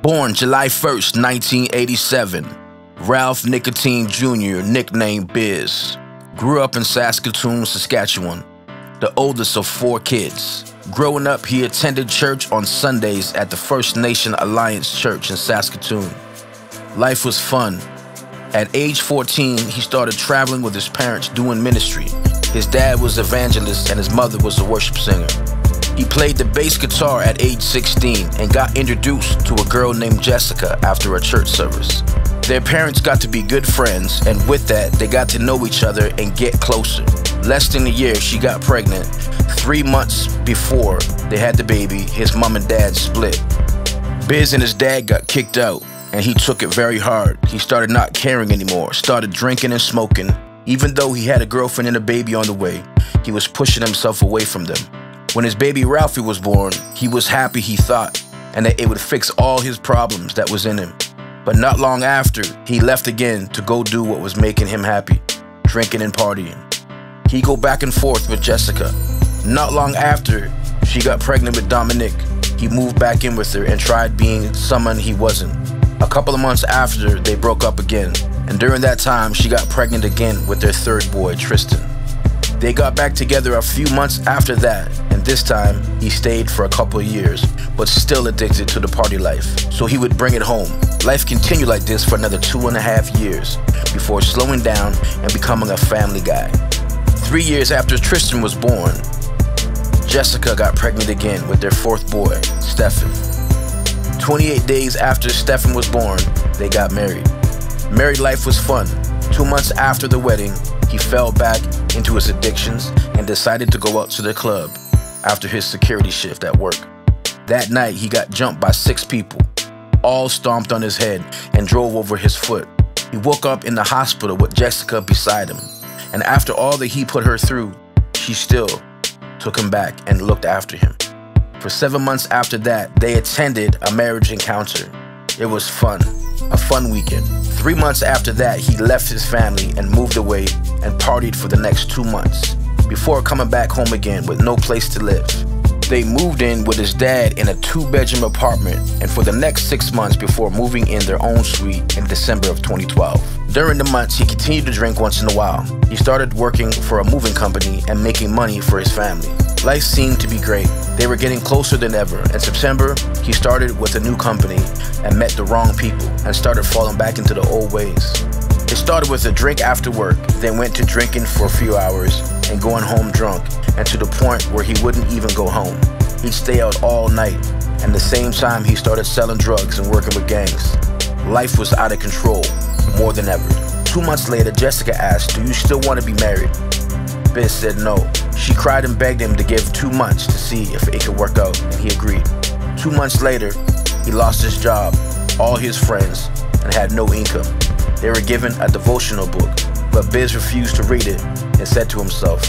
Born July 1st, 1987, Ralph Nicotine Jr., nicknamed Biz, grew up in Saskatoon, Saskatchewan, the oldest of 4 kids. Growing up, he attended church on Sundays at the First Nation Alliance Church in Saskatoon. Life was fun. At age 14, he started traveling with his parents doing ministry. His dad was an evangelist and his mother was a worship singer. He played the bass guitar at age 16 and got introduced to a girl named Jessica after a church service. Their parents got to be good friends, and with that, they got to know each other and get closer. Less than a year, she got pregnant. 3 months before they had the baby, his mom and dad split. Biz and his dad got kicked out, and he took it very hard. He started not caring anymore, started drinking and smoking. Even though he had a girlfriend and a baby on the way, he was pushing himself away from them. When his baby Ralphie was born, he was happy, he thought, and that it would fix all his problems that was in him. But not long after, he left again to go do what was making him happy, drinking and partying. He go back and forth with Jessica. Not long after, she got pregnant with Dominic. He moved back in with her and tried being someone he wasn't. A couple of months after, they broke up again, and during that time, she got pregnant again with their 3rd boy, Tristan. They got back together a few months after that, and this time, he stayed for a couple of years, but still addicted to the party life, so he would bring it home. Life continued like this for another 2.5 years, before slowing down and becoming a family guy. 3 years after Tristan was born, Jessica got pregnant again with their 4th boy, Stephen. 28 days after Stephen was born, they got married. Married life was fun. 2 months after the wedding, he fell back into his addictions and decided to go out to the club after his security shift at work. That night, he got jumped by 6 people. All stomped on his head and drove over his foot. He woke up in the hospital with Jessica beside him. And after all that he put her through, she still took him back and looked after him. For 7 months after that, they attended a marriage encounter. It was fun, a fun weekend. 3 months after that, he left his family and moved away and partied for the next 2 months before coming back home again with no place to live. They moved in with his dad in a 2-bedroom apartment, and for the next 6 months before moving in their own suite in December of 2012. During the months, he continued to drink once in a while. He started working for a moving company and making money for his family. Life seemed to be great. They were getting closer than ever. In September, he started with a new company and met the wrong people and started falling back into the old ways. It started with a drink after work, then went to drinking for a few hours and going home drunk, and to the point where he wouldn't even go home. He'd stay out all night, and at the same time he started selling drugs and working with gangs. Life was out of control, more than ever. 2 months later, Jessica asked, "Do you still want to be married?" Biz said no. She cried and begged him to give 2 months to see if it could work out, and he agreed. 2 months later, he lost his job, all his friends, and had no income. They were given a devotional book, but Biz refused to read it and said to himself,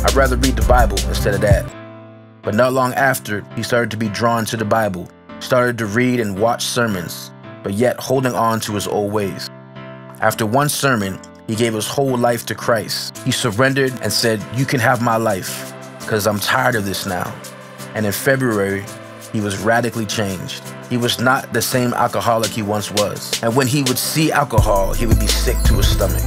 "I'd rather read the Bible instead of that." But not long after, he started to be drawn to the Bible, started to read and watch sermons, but yet holding on to his old ways. After one sermon, he gave his whole life to Christ. He surrendered and said, "You can have my life, because I'm tired of this now." And in February, he was radically changed. He was not the same alcoholic he once was. And when he would see alcohol, he would be sick to his stomach.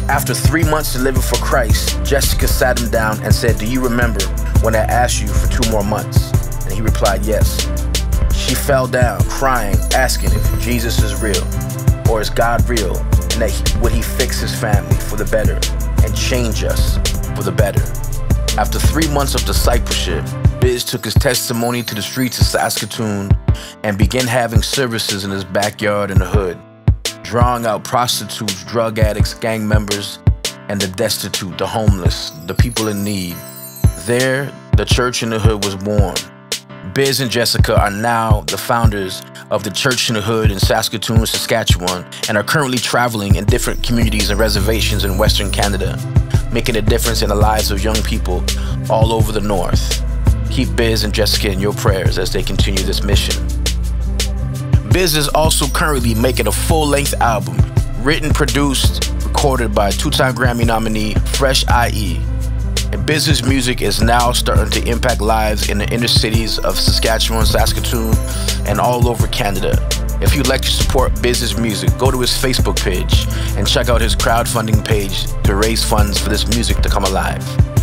After 3 months of living for Christ, Jessica sat him down and said, "Do you remember when I asked you for 2 more months?" And he replied, "Yes." She fell down, crying, asking if Jesus is real, or is God real, and that would he fix his family for the better and change us for the better. After 3 months of discipleship, Biz took his testimony to the streets of Saskatoon and began having services in his backyard in the hood, drawing out prostitutes, drug addicts, gang members, and the destitute, the homeless, the people in need. There, the church in the hood was born. Biz and Jessica are now the founders of the Church in the Hood in Saskatoon, Saskatchewan, and are currently traveling in different communities and reservations in Western Canada, making a difference in the lives of young people all over the North. Keep Biz and Jessica in your prayers as they continue this mission. Biz is also currently making a full-length album, written, produced, recorded by 2-time Grammy nominee Fresh IE. And Biz's music is now starting to impact lives in the inner cities of Saskatchewan, Saskatoon, and all over Canada. If you'd like to support Biz's music, go to his Facebook page and check out his crowdfunding page to raise funds for this music to come alive.